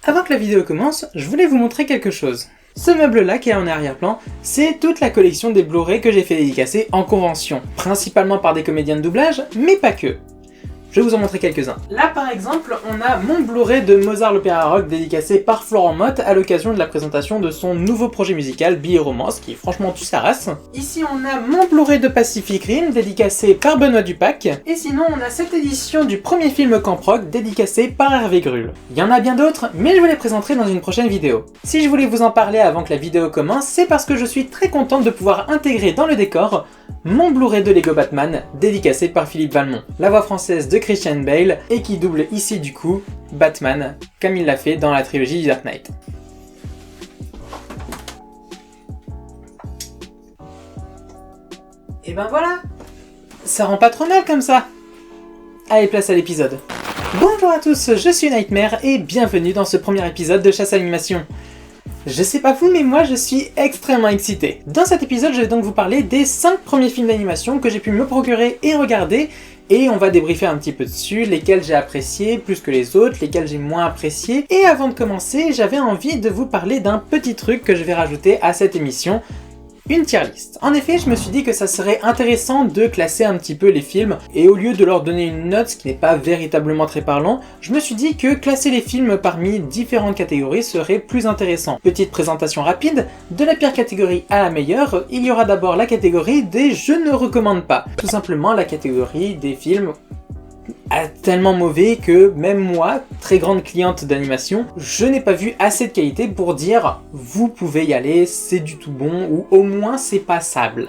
Avant que la vidéo commence, je voulais vous montrer quelque chose. Ce meuble-là qui est en arrière-plan, c'est toute la collection des Blu-ray que j'ai fait dédicacer en convention, principalement par des comédiens de doublage, mais pas que. Je vais vous en montrer quelques-uns. Là par exemple, on a mon Blu-ray de Mozart l'Opéra Rock dédicacé par Florent Mott à l'occasion de la présentation de son nouveau projet musical Billets Romance, qui est franchement tout sa race. Ici on a mon Blu-ray de Pacific Rim dédicacé par Benoît Dupac. Et sinon on a cette édition du premier film Camp Rock dédicacé par Hervé Grull. Il y en a bien d'autres, mais je vous les présenterai dans une prochaine vidéo. Si je voulais vous en parler avant que la vidéo commence, c'est parce que je suis très contente de pouvoir intégrer dans le décor mon Blu-ray de Lego Batman, dédicacé par Philippe Valmont, la voix française de Christian Bale, et qui double ici du coup Batman, comme il l'a fait dans la trilogie du Dark Knight. Et ben voilà, ça rend pas trop mal comme ça. Allez, place à l'épisode. Bonjour à tous, je suis Nightmare et bienvenue dans ce premier épisode de Chasse à l'animation. Je sais pas vous, mais moi je suis extrêmement excité. Dans cet épisode, je vais donc vous parler des 5 premiers films d'animation que j'ai pu me procurer et regarder, et on va débriefer un petit peu dessus, lesquels j'ai appréciés plus que les autres, lesquels j'ai moins appréciés. Et avant de commencer, j'avais envie de vous parler d'un petit truc que je vais rajouter à cette émission, une tier list. En effet, je me suis dit que ça serait intéressant de classer un petit peu les films, et au lieu de leur donner une note, ce qui n'est pas véritablement très parlant, je me suis dit que classer les films parmi différentes catégories serait plus intéressant. Petite présentation rapide, de la pire catégorie à la meilleure, il y aura d'abord la catégorie des je ne recommande pas. Tout simplement la catégorie des films tellement mauvais que même moi, très grande cliente d'animation, je n'ai pas vu assez de qualité pour dire vous pouvez y aller, c'est du tout bon, ou au moins c'est passable.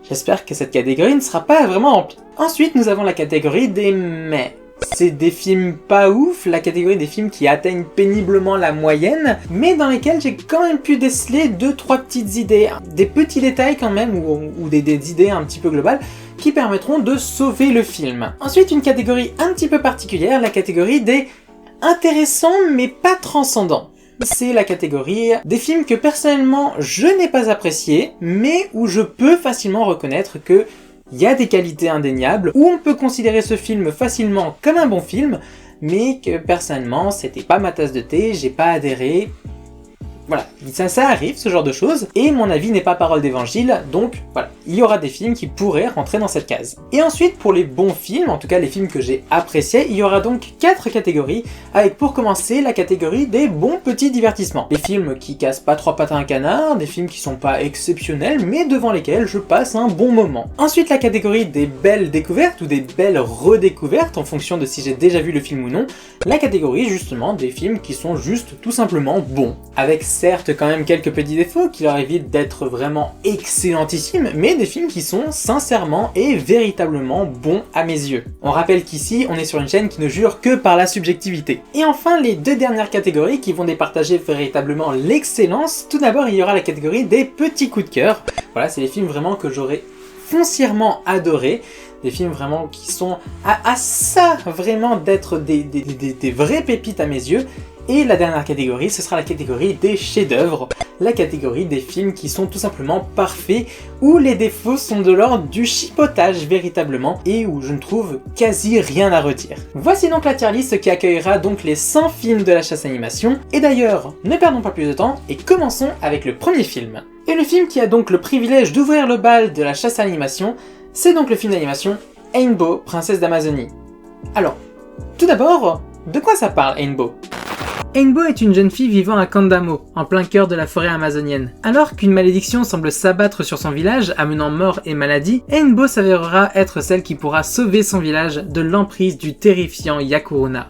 J'espère que cette catégorie ne sera pas vraiment remplie. Ensuite, nous avons la catégorie des mais. C'est des films pas ouf, la catégorie des films qui atteignent péniblement la moyenne, mais dans lesquels j'ai quand même pu déceler 2-3 petites idées, des petits détails quand même, ou des idées un petit peu globales, qui permettront de sauver le film. Ensuite, une catégorie un petit peu particulière, la catégorie des intéressants mais pas transcendants. C'est la catégorie des films que personnellement je n'ai pas appréciés, mais où je peux facilement reconnaître que il y a des qualités indéniables, où on peut considérer ce film facilement comme un bon film, mais que personnellement c'était pas ma tasse de thé, j'ai pas adhéré. Voilà, ça arrive, ce genre de choses, et mon avis n'est pas parole d'évangile, donc voilà, il y aura des films qui pourraient rentrer dans cette case. Et ensuite, pour les bons films, en tout cas les films que j'ai appréciés, il y aura donc 4 catégories, avec pour commencer la catégorie des bons petits divertissements. Des films qui cassent pas 3 pattes à un canard, des films qui sont pas exceptionnels, mais devant lesquels je passe un bon moment. Ensuite, la catégorie des belles découvertes, ou des belles redécouvertes, en fonction de si j'ai déjà vu le film ou non, la catégorie justement des films qui sont juste tout simplement bons, avec certes quand même quelques petits défauts qui leur évitent d'être vraiment excellentissimes, mais des films qui sont sincèrement et véritablement bons à mes yeux. On rappelle qu'ici, on est sur une chaîne qui ne jure que par la subjectivité. Et enfin, les 2 dernières catégories qui vont départager véritablement l'excellence. Tout d'abord, il y aura la catégorie des petits coups de cœur. Voilà, c'est les films vraiment que j'aurais foncièrement adoré. Des films vraiment qui sont à ça vraiment d'être des vraies pépites à mes yeux. Et la dernière catégorie, ce sera la catégorie des chefs-d'œuvre, la catégorie des films qui sont tout simplement parfaits, où les défauts sont de l'ordre du chipotage véritablement, et où je ne trouve quasi rien à redire. Voici donc la tier list qui accueillera donc les 100 films de la chasse animation, et d'ailleurs, ne perdons pas plus de temps, et commençons avec le premier film. Et le film qui a donc le privilège d'ouvrir le bal de la chasse à l'animation, c'est donc le film d'animation Ainbo, Princesse d'Amazonie. Alors, tout d'abord, de quoi ça parle Ainbo ? Ainbo est une jeune fille vivant à Kandamo, en plein cœur de la forêt amazonienne. Alors qu'une malédiction semble s'abattre sur son village, amenant mort et maladie, Ainbo s'avérera être celle qui pourra sauver son village de l'emprise du terrifiant Yakuruna.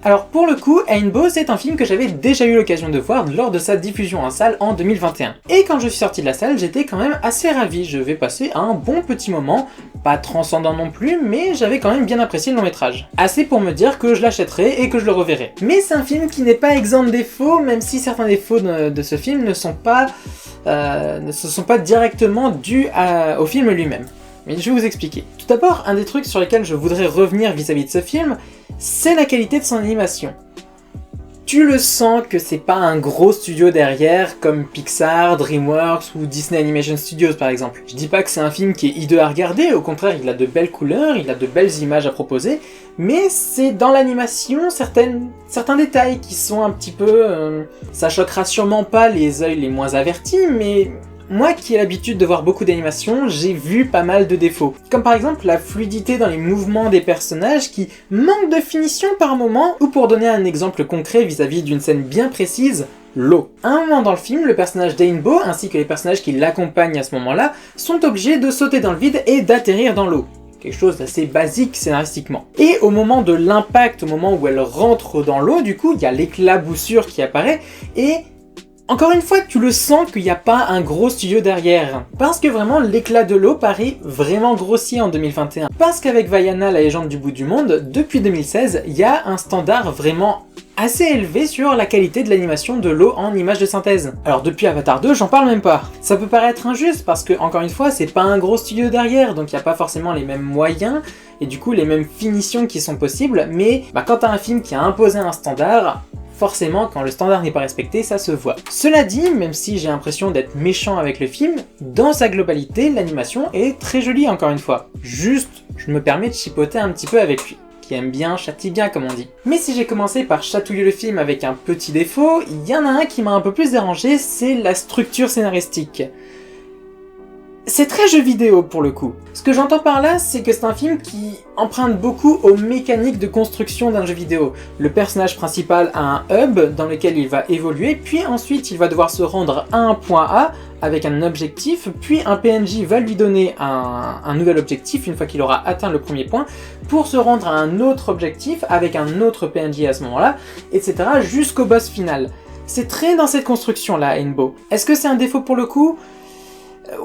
Alors pour le coup, Ainbo c'est un film que j'avais déjà eu l'occasion de voir lors de sa diffusion en salle en 2021. Et quand je suis sorti de la salle, j'étais quand même assez ravi, je vais passer un bon petit moment, pas transcendant non plus, mais j'avais quand même bien apprécié le long métrage. Assez pour me dire que je l'achèterai et que je le reverrai. Mais c'est un film qui n'est pas exempt de défauts, même si certains défauts de ce film ne se sont pas directement dus au film lui-même. Mais je vais vous expliquer. Tout d'abord, un des trucs sur lesquels je voudrais revenir vis-à-vis de ce film, c'est la qualité de son animation. Tu le sens que c'est pas un gros studio derrière comme Pixar, DreamWorks ou Disney Animation Studios par exemple. Je dis pas que c'est un film qui est hideux à regarder, au contraire il a de belles couleurs, il a de belles images à proposer, mais c'est dans l'animation certains détails qui sont un petit peu... ça choquera sûrement pas les œils les moins avertis, mais... Moi qui ai l'habitude de voir beaucoup d'animations, j'ai vu pas mal de défauts. Comme par exemple la fluidité dans les mouvements des personnages qui manquent de finition par moment, ou pour donner un exemple concret vis-à-vis d'une scène bien précise, l'eau. À un moment dans le film, le personnage d'Ainbo ainsi que les personnages qui l'accompagnent à ce moment-là sont obligés de sauter dans le vide et d'atterrir dans l'eau. Quelque chose d'assez basique scénaristiquement. Et au moment de l'impact, au moment où elle rentre dans l'eau, du coup, il y a l'éclaboussure qui apparaît et... Encore une fois, tu le sens qu'il n'y a pas un gros studio derrière. Parce que vraiment, l'éclat de l'eau paraît vraiment grossier en 2021. Parce qu'avec Vaiana, la légende du bout du monde, depuis 2016, il y a un standard vraiment assez élevé sur la qualité de l'animation de l'eau en images de synthèse. Alors depuis Avatar 2, j'en parle même pas. Ça peut paraître injuste parce que, encore une fois, c'est pas un gros studio derrière, donc il n'y a pas forcément les mêmes moyens, et du coup les mêmes finitions qui sont possibles, mais quand t'as un film qui a imposé un standard, forcément, quand le standard n'est pas respecté, ça se voit. Cela dit, même si j'ai l'impression d'être méchant avec le film, dans sa globalité, l'animation est très jolie encore une fois. Juste, je me permets de chipoter un petit peu avec lui. Qui aime bien, châtie bien comme on dit. Mais si j'ai commencé par chatouiller le film avec un petit défaut, il y en a un qui m'a un peu plus dérangé, c'est la structure scénaristique. C'est très jeu vidéo pour le coup. Ce que j'entends par là, c'est que c'est un film qui emprunte beaucoup aux mécaniques de construction d'un jeu vidéo. Le personnage principal a un hub dans lequel il va évoluer, puis ensuite il va devoir se rendre à un point A avec un objectif, puis un PNJ va lui donner un nouvel objectif une fois qu'il aura atteint le premier point, pour se rendre à un autre objectif avec un autre PNJ à ce moment-là, etc. jusqu'au boss final. C'est très dans cette construction-là, Ainbo. Est-ce que c'est un défaut pour le coup ?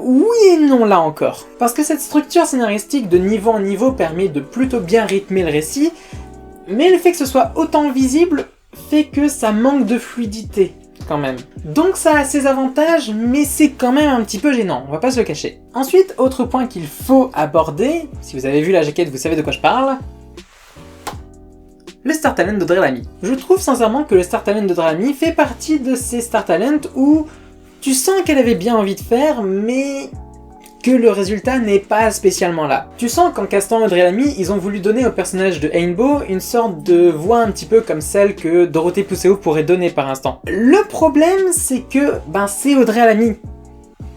Oui et non là encore. Parce que cette structure scénaristique de niveau en niveau permet de plutôt bien rythmer le récit, mais le fait que ce soit autant visible fait que ça manque de fluidité quand même. Donc ça a ses avantages, mais c'est quand même un petit peu gênant, on va pas se le cacher. Ensuite, autre point qu'il faut aborder, si vous avez vu la jaquette vous savez de quoi je parle, le Star Talent d'Audrey Lamy. Je trouve sincèrement que le Star Talent d'Audrey Lamy fait partie de ces Star Talent où tu sens qu'elle avait bien envie de faire, mais que le résultat n'est pas spécialement là. Tu sens qu'en castant Audrey Lamy, ils ont voulu donner au personnage de Ainbo une sorte de voix un petit peu comme celle que Dorothée Pousseau pourrait donner par instant. Le problème, c'est que c'est Audrey Lamy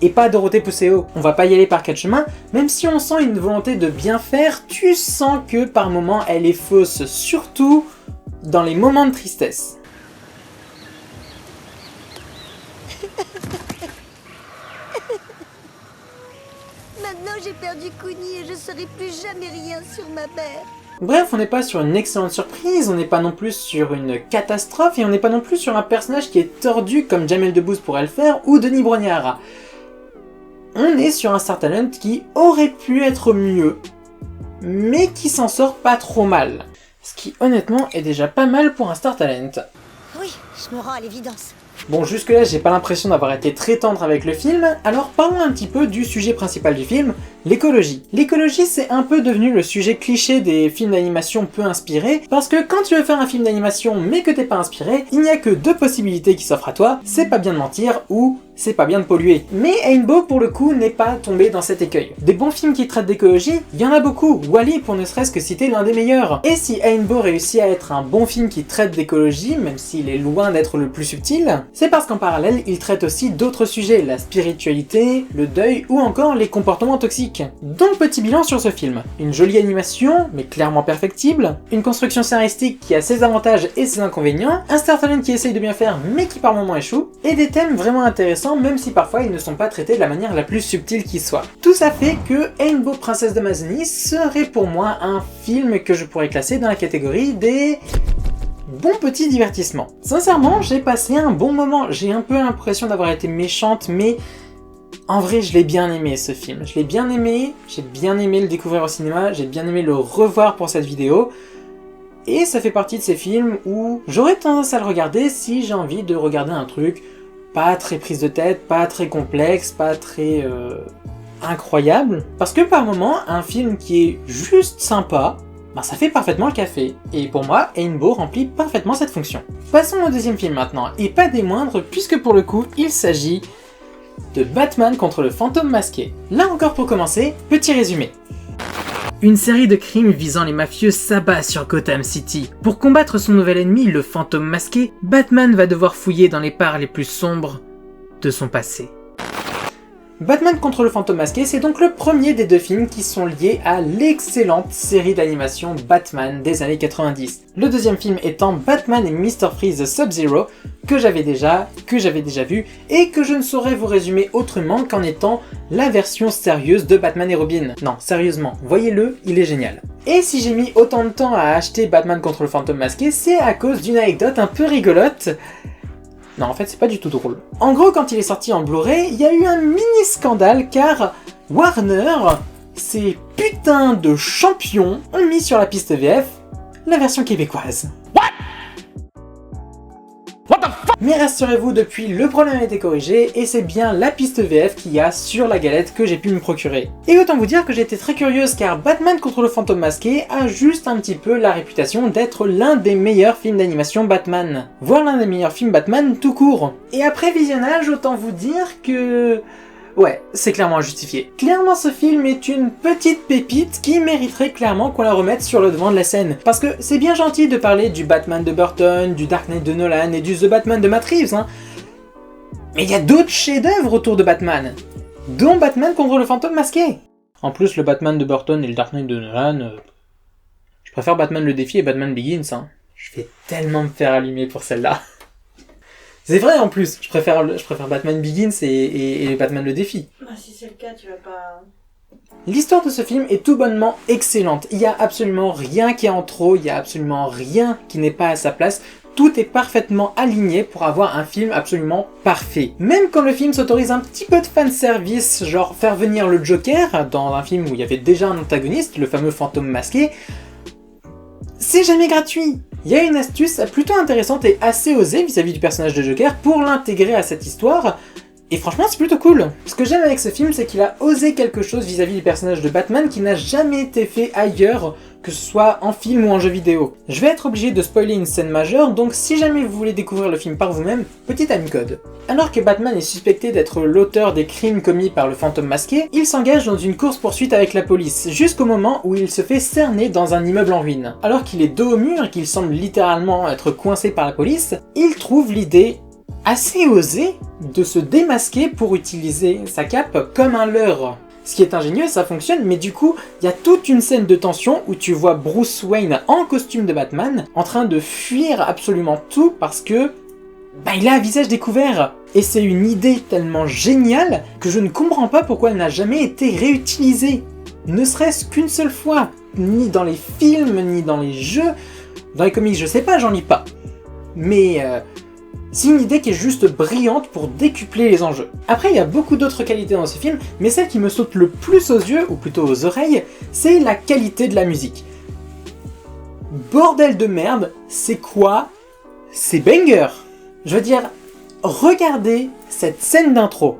et pas Dorothée Pousseau. On va pas y aller par quatre chemins, même si on sent une volonté de bien faire, tu sens que par moments elle est fausse, surtout dans les moments de tristesse. Maintenant j'ai perdu Kuni et je saurai plus jamais rien sur ma mère. Bref, on n'est pas sur une excellente surprise, on n'est pas non plus sur une catastrophe, et on n'est pas non plus sur un personnage qui est tordu comme Jamel Debbouze pourrait le faire, ou Denis Brognard. On est sur un Star Talent qui aurait pu être mieux, mais qui s'en sort pas trop mal. Ce qui honnêtement est déjà pas mal pour un Star Talent. Oui, je me rends à l'évidence. Bon, jusque-là, j'ai pas l'impression d'avoir été très tendre avec le film, alors parlons un petit peu du sujet principal du film, l'écologie. L'écologie, c'est un peu devenu le sujet cliché des films d'animation peu inspirés, parce que quand tu veux faire un film d'animation mais que t'es pas inspiré, il n'y a que deux possibilités qui s'offrent à toi, c'est pas bien de mentir ou c'est pas bien de polluer. Mais Ainbo, pour le coup, n'est pas tombé dans cet écueil. Des bons films qui traitent d'écologie, il y en a beaucoup, Wall-E pour ne serait-ce que citer l'un des meilleurs. Et si Ainbo réussit à être un bon film qui traite d'écologie, même s'il est loin d'être le plus subtil, c'est parce qu'en parallèle, il traite aussi d'autres sujets, la spiritualité, le deuil ou encore les comportements toxiques. Donc petit bilan sur ce film. Une jolie animation, mais clairement perfectible, une construction scénaristique qui a ses avantages et ses inconvénients, un Star Talent qui essaye de bien faire mais qui par moments échoue, et des thèmes vraiment intéressants même si parfois ils ne sont pas traités de la manière la plus subtile qui soit. Tout ça fait que Ainbo Princesse d'Amazonie serait pour moi un film que je pourrais classer dans la catégorie des bons petits divertissements. Sincèrement, j'ai passé un bon moment, j'ai un peu l'impression d'avoir été méchante, mais en vrai, je l'ai bien aimé ce film. Je l'ai bien aimé, j'ai bien aimé le découvrir au cinéma, j'ai bien aimé le revoir pour cette vidéo. Et ça fait partie de ces films où j'aurais tendance à le regarder si j'ai envie de regarder un truc pas très prise de tête, pas très complexe, pas très incroyable. Parce que par moments, un film qui est juste sympa, Ben ça fait parfaitement le café, et pour moi, Rainbow remplit parfaitement cette fonction. Passons au deuxième film maintenant, et pas des moindres, puisque pour le coup, il s'agit de Batman contre le fantôme masqué. Là encore pour commencer, petit résumé. Une série de crimes visant les mafieux s'abat sur Gotham City. Pour combattre son nouvel ennemi, le fantôme masqué, Batman va devoir fouiller dans les parts les plus sombres de son passé. Batman contre le fantôme masqué, c'est donc le premier des deux films qui sont liés à l'excellente série d'animation Batman des années 90. Le deuxième film étant Batman et Mr. Freeze Sub-Zero, que j'avais déjà vu, et que je ne saurais vous résumer autrement qu'en étant la version sérieuse de Batman et Robin. Non, sérieusement, voyez-le, il est génial. Et si j'ai mis autant de temps à acheter Batman contre le fantôme masqué, c'est à cause d'une anecdote un peu rigolote. Non, en fait, c'est pas du tout drôle. En gros, quand il est sorti en Blu-ray, il y a eu un mini scandale car Warner, ces putains de champions, ont mis sur la piste VF la version québécoise. Mais rassurez-vous, depuis, le problème a été corrigé et c'est bien la piste VF qu'il y a sur la galette que j'ai pu me procurer. Et autant vous dire que j'ai été très curieuse car Batman contre le fantôme masqué a juste un petit peu la réputation d'être l'un des meilleurs films d'animation Batman. Voire l'un des meilleurs films Batman tout court. Et après visionnage, autant vous dire que... ouais, c'est clairement injustifié. Clairement, ce film est une petite pépite qui mériterait clairement qu'on la remette sur le devant de la scène. Parce que c'est bien gentil de parler du Batman de Burton, du Dark Knight de Nolan et du The Batman de Matt Reeves, hein. Mais il y a d'autres chefs-d'œuvre autour de Batman, dont Batman contre le fantôme masqué. En plus, le Batman de Burton et le Dark Knight de Nolan, je préfère Batman le défi et Batman Begins, hein. Je vais tellement me faire allumer pour celle-là. C'est vrai en plus, je préfère Batman Begins et Batman le défi. Bah, si c'est le cas, tu vas pas... L'histoire de ce film est tout bonnement excellente. Il y a absolument rien qui est en trop, il y a absolument rien qui n'est pas à sa place. Tout est parfaitement aligné pour avoir un film absolument parfait. Même quand le film s'autorise un petit peu de fanservice, genre faire venir le Joker dans un film où il y avait déjà un antagoniste, le fameux fantôme masqué, c'est jamais gratuit. Il y a une astuce plutôt intéressante et assez osée vis-à-vis du personnage de Joker pour l'intégrer à cette histoire, et franchement c'est plutôt cool. Ce que j'aime avec ce film, c'est qu'il a osé quelque chose vis-à-vis du personnage de Batman qui n'a jamais été fait ailleurs, que ce soit en film ou en jeu vidéo. Je vais être obligé de spoiler une scène majeure, donc si jamais vous voulez découvrir le film par vous-même, petit timecode. Alors que Batman est suspecté d'être l'auteur des crimes commis par le fantôme masqué, il s'engage dans une course-poursuite avec la police, jusqu'au moment où il se fait cerner dans un immeuble en ruine. Alors qu'il est dos au mur et qu'il semble littéralement être coincé par la police, il trouve l'idée assez osée de se démasquer pour utiliser sa cape comme un leurre. Ce qui est ingénieux, ça fonctionne, mais du coup, il y a toute une scène de tension où tu vois Bruce Wayne en costume de Batman en train de fuir absolument tout parce que il a un visage découvert. Et c'est une idée tellement géniale que je ne comprends pas pourquoi elle n'a jamais été réutilisée. Ne serait-ce qu'une seule fois. Ni dans les films, ni dans les jeux. Dans les comics, je sais pas, j'en lis pas. Mais c'est une idée qui est juste brillante pour décupler les enjeux. Après, il y a beaucoup d'autres qualités dans ce film, mais celle qui me saute le plus aux yeux, ou plutôt aux oreilles, c'est la qualité de la musique. Bordel de merde, c'est quoi? C'est banger! Je veux dire, regardez cette scène d'intro.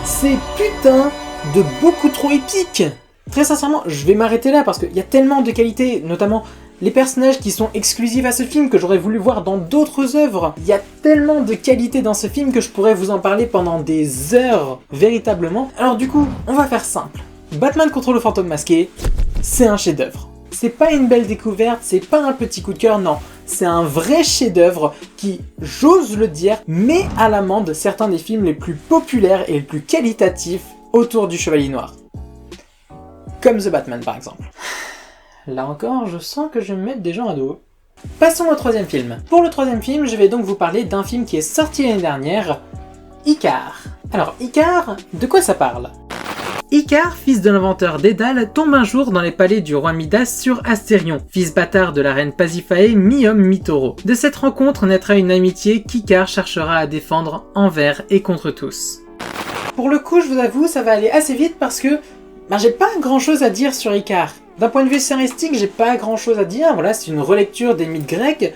C'est putain de beaucoup trop épique. Très sincèrement, je vais m'arrêter là parce qu'il y a tellement de qualités, notamment les personnages qui sont exclusifs à ce film que j'aurais voulu voir dans d'autres œuvres. Il y a tellement de qualités dans ce film que je pourrais vous en parler pendant des heures, véritablement. Alors du coup, on va faire simple. Batman contre le fantôme masqué, c'est un chef-d'œuvre. C'est pas une belle découverte, c'est pas un petit coup de cœur, non. C'est un vrai chef-d'œuvre qui, j'ose le dire, met à l'amende certains des films les plus populaires et les plus qualitatifs autour du Chevalier Noir. Comme The Batman par exemple. Là encore, je sens que je vais me mettre des gens à dos. Passons au troisième film. Pour le troisième film, je vais donc vous parler d'un film qui est sorti l'année dernière, Icare. Alors Icare, de quoi ça parle ? Icare, fils de l'inventeur Dédale, tombe un jour dans les palais du roi Midas sur Astérion, fils bâtard de la reine Pasiphae, mi-homme mi-taureau. De cette rencontre naîtra une amitié qu'Icare cherchera à défendre envers et contre tous. Pour le coup, je vous avoue, ça va aller assez vite parce que j'ai pas grand chose à dire sur Icare. D'un point de vue scénaristique, j'ai pas grand chose à dire. Voilà, c'est une relecture des mythes grecs.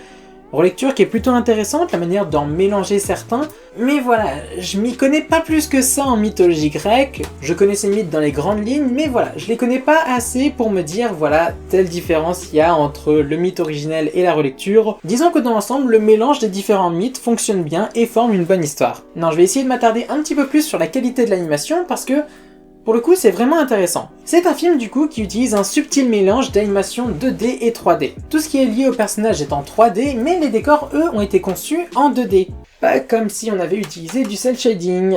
Relecture qui est plutôt intéressante, la manière d'en mélanger certains. Mais voilà, je m'y connais pas plus que ça en mythologie grecque. Je connais ces mythes dans les grandes lignes, mais voilà, je les connais pas assez pour me dire, voilà, telle différence il y a entre le mythe originel et la relecture. Disons que dans l'ensemble, le mélange des différents mythes fonctionne bien et forme une bonne histoire. Non, je vais essayer de m'attarder un petit peu plus sur la qualité de l'animation parce que pour le coup, c'est vraiment intéressant. C'est un film du coup qui utilise un subtil mélange d'animation 2D et 3D. Tout ce qui est lié au personnage est en 3D, mais les décors, eux, ont été conçus en 2D. Pas comme si on avait utilisé du cel shading.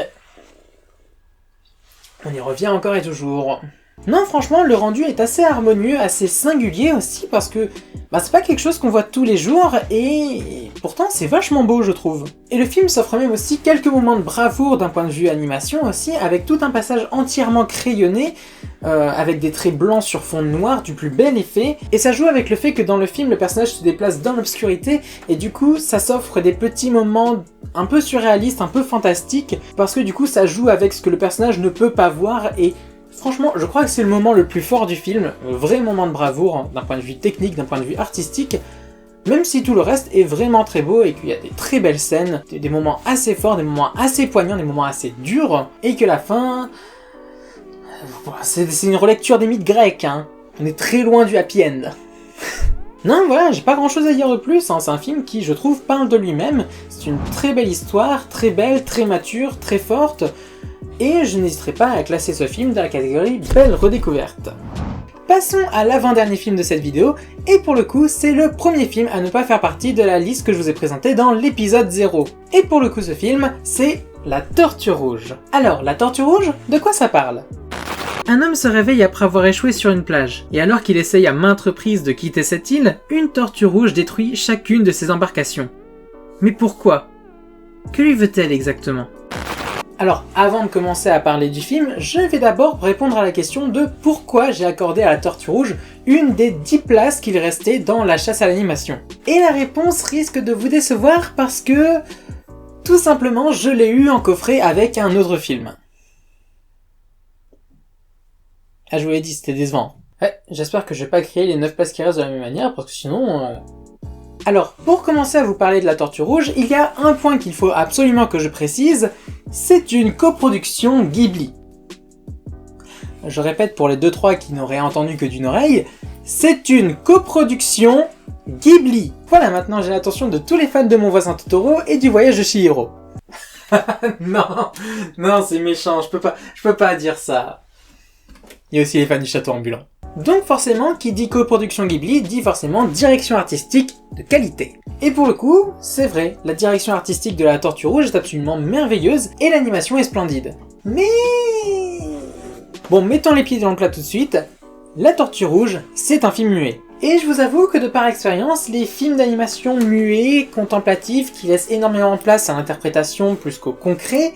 On y revient encore et toujours. Non, franchement, le rendu est assez harmonieux, assez singulier aussi, parce que c'est pas quelque chose qu'on voit tous les jours, et pourtant c'est vachement beau, je trouve. Et le film s'offre même aussi quelques moments de bravoure d'un point de vue animation aussi, avec tout un passage entièrement crayonné, avec des traits blancs sur fond noir, du plus bel effet, et ça joue avec le fait que dans le film, le personnage se déplace dans l'obscurité, et du coup, ça s'offre des petits moments un peu surréalistes, un peu fantastiques, parce que du coup, ça joue avec ce que le personnage ne peut pas voir, et franchement, je crois que c'est le moment le plus fort du film, un vrai moment de bravoure, d'un point de vue technique, d'un point de vue artistique, même si tout le reste est vraiment très beau et qu'il y a des très belles scènes, des moments assez forts, des moments assez poignants, des moments assez durs, et que la fin... c'est une relecture des mythes grecs, hein. On est très loin du happy end. Non, voilà, j'ai pas grand chose à dire de plus, hein. C'est un film qui, je trouve, parle de lui-même, c'est une très belle histoire, très belle, très mature, très forte, et je n'hésiterai pas à classer ce film dans la catégorie Belle Redécouverte. Passons à l'avant-dernier film de cette vidéo, et pour le coup, c'est le premier film à ne pas faire partie de la liste que je vous ai présentée dans l'épisode 0. Et pour le coup, ce film, c'est La Tortue Rouge. Alors, La Tortue Rouge, de quoi ça parle ? Un homme se réveille après avoir échoué sur une plage, et alors qu'il essaye à maintes reprises de quitter cette île, une tortue rouge détruit chacune de ses embarcations. Mais pourquoi ? Que lui veut-elle exactement ? Alors, avant de commencer à parler du film, je vais d'abord répondre à la question de pourquoi j'ai accordé à La Tortue Rouge une des 10 places qu'il restait dans la chasse à l'animation. Et la réponse risque de vous décevoir parce que... tout simplement, je l'ai eu en coffret avec un autre film. Ah, je vous l'ai dit, c'était décevant. Ouais, j'espère que je vais pas créer les 9 places qui restent de la même manière, parce que sinon... Alors, pour commencer à vous parler de La Tortue Rouge, il y a un point qu'il faut absolument que je précise, c'est une coproduction Ghibli. Je répète pour les 2-3 qui n'auraient entendu que d'une oreille, c'est une coproduction Ghibli. Voilà, maintenant j'ai l'attention de tous les fans de Mon Voisin Totoro et du Voyage de Chihiro. Non, c'est méchant, je peux pas dire ça. Il y a aussi les fans du Château Ambulant. Donc forcément, qui dit coproduction Ghibli, dit forcément direction artistique de qualité. Et pour le coup, c'est vrai, la direction artistique de La Tortue Rouge est absolument merveilleuse et l'animation est splendide. Mais... bon, mettons les pieds dans le plat tout de suite, La Tortue Rouge, c'est un film muet. Et je vous avoue que de par expérience, les films d'animation muets, contemplatifs, qui laissent énormément de place à l'interprétation plus qu'au concret,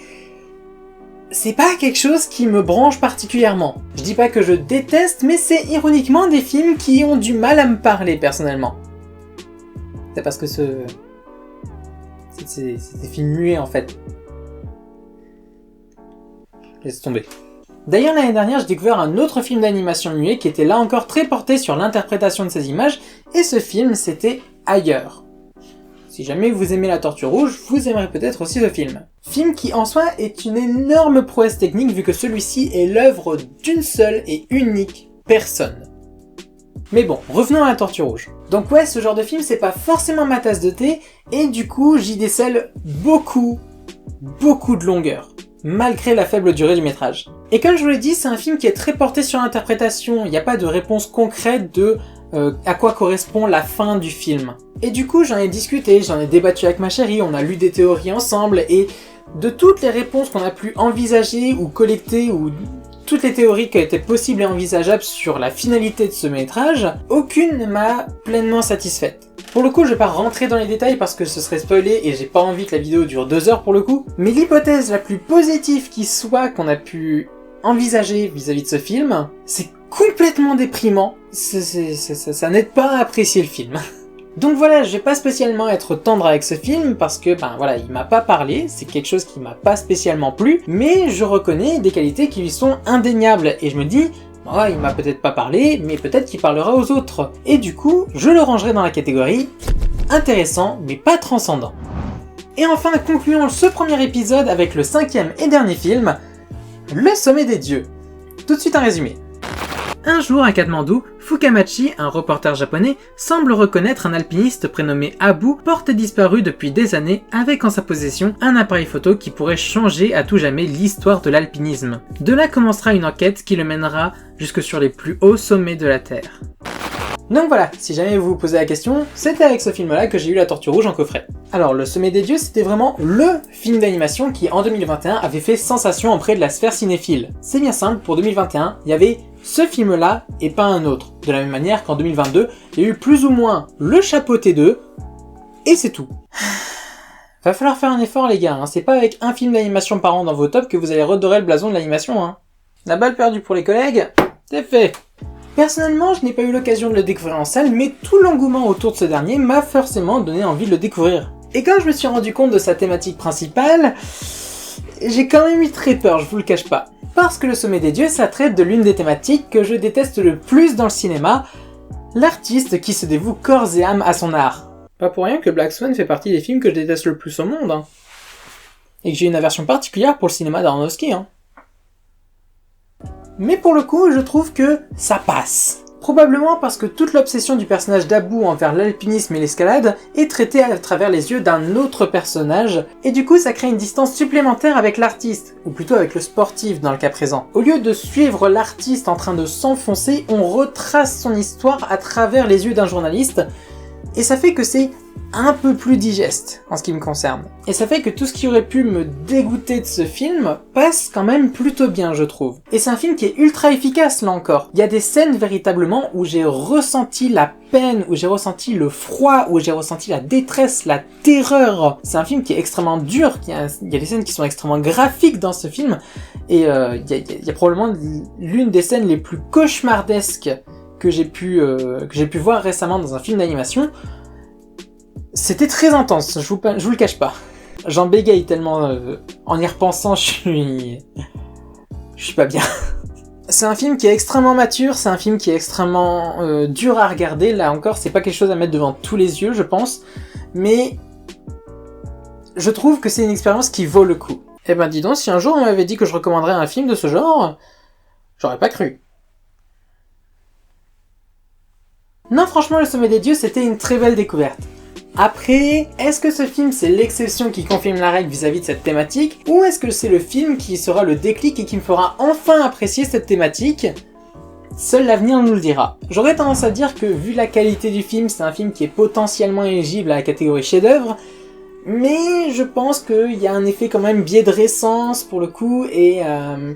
c'est pas quelque chose qui me branche particulièrement. Je dis pas que je déteste, mais c'est ironiquement des films qui ont du mal à me parler personnellement. C'est parce que c'est des films muets en fait. Laisse tomber. D'ailleurs l'année dernière j'ai découvert un autre film d'animation muet qui était là encore très porté sur l'interprétation de ces images, et ce film c'était Ailleurs. Si jamais vous aimez La Tortue Rouge, vous aimerez peut-être aussi ce film. Film qui en soi est une énorme prouesse technique vu que celui-ci est l'œuvre d'une seule et unique personne. Mais bon, revenons à La Tortue Rouge. Donc ouais, ce genre de film c'est pas forcément ma tasse de thé, et du coup j'y décèle beaucoup de longueur, malgré la faible durée du métrage. Et comme je vous l'ai dit, c'est un film qui est très porté sur l'interprétation, il n'y a pas de réponse concrète de à quoi correspond la fin du film. Et du coup j'en ai discuté, j'en ai débattu avec ma chérie, on a lu des théories ensemble, et de toutes les réponses qu'on a pu envisager ou collecter, ou toutes les théories qui étaient possibles et envisageables sur la finalité de ce métrage, aucune ne m'a pleinement satisfaite. Pour le coup, je vais pas rentrer dans les détails parce que ce serait spoilé et j'ai pas envie que la vidéo dure 2 heures pour le coup, mais l'hypothèse la plus positive qui soit qu'on a pu envisager vis-à-vis de ce film, c'est complètement déprimant, ça n'aide pas à apprécier le film. Donc voilà, je vais pas spécialement être tendre avec ce film parce que voilà, il m'a pas parlé, c'est quelque chose qui m'a pas spécialement plu, mais je reconnais des qualités qui lui sont indéniables et je me dis ouais, il m'a peut-être pas parlé, mais peut-être qu'il parlera aux autres. Et du coup, je le rangerai dans la catégorie intéressant mais pas transcendant. Et enfin, concluons ce premier épisode avec le 5e et dernier film, Le Sommet des Dieux. Tout de suite un résumé. Un jour à Katmandou, Fukamachi, un reporter japonais, semble reconnaître un alpiniste prénommé Abu, porté disparu depuis des années, avec en sa possession un appareil photo qui pourrait changer à tout jamais l'histoire de l'alpinisme. De là commencera une enquête qui le mènera jusque sur les plus hauts sommets de la Terre. Donc voilà, si jamais vous vous posez la question, c'était avec ce film-là que j'ai eu la Tortue Rouge en coffret. Alors, Le Sommet des Dieux, c'était vraiment LE film d'animation qui, en 2021, avait fait sensation auprès de la sphère cinéphile. C'est bien simple, pour 2021, il y avait ce film-là et pas un autre. De la même manière qu'en 2022, il y a eu plus ou moins Le Chapeau T2, et c'est tout. Va falloir faire un effort les gars, hein. C'est pas avec un film d'animation par an dans vos tops que vous allez redorer le blason de l'animation. Hein. La balle perdue pour les collègues, c'est fait. Personnellement, je n'ai pas eu l'occasion de le découvrir en salle, mais tout l'engouement autour de ce dernier m'a forcément donné envie de le découvrir. Et quand je me suis rendu compte de sa thématique principale, j'ai quand même eu très peur, je vous le cache pas. Parce que Le Sommet des Dieux, ça traite de l'une des thématiques que je déteste le plus dans le cinéma, l'artiste qui se dévoue corps et âme à son art. Pas pour rien que Black Swan fait partie des films que je déteste le plus au monde, hein. Et que j'ai une aversion particulière pour le cinéma d'Aronofsky, hein. Mais pour le coup, je trouve que ça passe. Probablement parce que toute l'obsession du personnage d'Abu envers l'alpinisme et l'escalade est traitée à travers les yeux d'un autre personnage, et du coup ça crée une distance supplémentaire avec l'artiste, ou plutôt avec le sportif dans le cas présent. Au lieu de suivre l'artiste en train de s'enfoncer, on retrace son histoire à travers les yeux d'un journaliste, et ça fait que c'est un peu plus digeste en ce qui me concerne. Et ça fait que tout ce qui aurait pu me dégoûter de ce film passe quand même plutôt bien, je trouve. Et c'est un film qui est ultra efficace, là encore. Il y a des scènes véritablement où j'ai ressenti la peine, où j'ai ressenti le froid, où j'ai ressenti la détresse, la terreur. C'est un film qui est extrêmement dur, il y a des scènes qui sont extrêmement graphiques dans ce film, et il y a probablement l'une des scènes les plus cauchemardesques que j'ai pu voir récemment dans un film d'animation. C'était très intense, je vous le cache pas. J'en bégaye tellement en y repensant, je suis pas bien. C'est un film qui est extrêmement mature, c'est un film qui est extrêmement dur à regarder. Là encore, c'est pas quelque chose à mettre devant tous les yeux, je pense. Mais je trouve que c'est une expérience qui vaut le coup. Eh ben dis donc, si un jour on m'avait dit que je recommanderais un film de ce genre, j'aurais pas cru. Non, franchement, Le Sommet des Dieux, c'était une très belle découverte. Après, est-ce que ce film c'est l'exception qui confirme la règle vis-à-vis de cette thématique, ou est-ce que c'est le film qui sera le déclic et qui me fera enfin apprécier cette thématique ? Seul l'avenir nous le dira. J'aurais tendance à dire que vu la qualité du film, c'est un film qui est potentiellement éligible à la catégorie chef-d'œuvre, mais je pense qu'il y a un effet quand même biais de récence pour le coup, et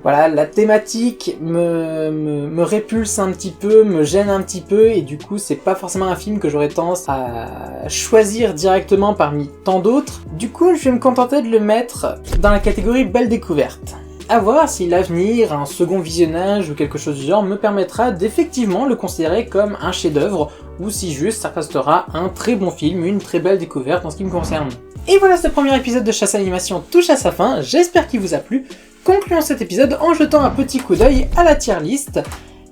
voilà, la thématique me répulse un petit peu, me gêne un petit peu, et du coup c'est pas forcément un film que j'aurais tendance à choisir directement parmi tant d'autres. Du coup je vais me contenter de le mettre dans la catégorie belle découverte. À voir si l'avenir, un second visionnage ou quelque chose du genre me permettra d'effectivement le considérer comme un chef-d'œuvre, ou si juste ça restera un très bon film, une très belle découverte en ce qui me concerne. Et voilà, ce premier épisode de Chasse Animation touche à sa fin, j'espère qu'il vous a plu. Concluons cet épisode en jetant un petit coup d'œil à la tier list,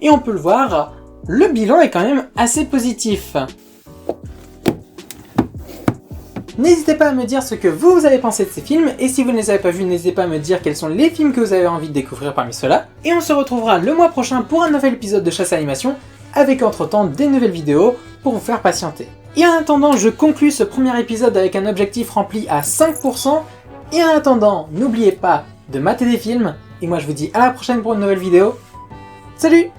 et on peut le voir, le bilan est quand même assez positif. N'hésitez pas à me dire ce que vous avez pensé de ces films, et si vous ne les avez pas vus, n'hésitez pas à me dire quels sont les films que vous avez envie de découvrir parmi ceux-là. Et on se retrouvera le mois prochain pour un nouvel épisode de Chasse Animation, avec entre-temps des nouvelles vidéos pour vous faire patienter. Et en attendant, je conclus ce premier épisode avec un objectif rempli à 5%, et en attendant, n'oubliez pas de mater des films, et moi je vous dis à la prochaine pour une nouvelle vidéo. Salut!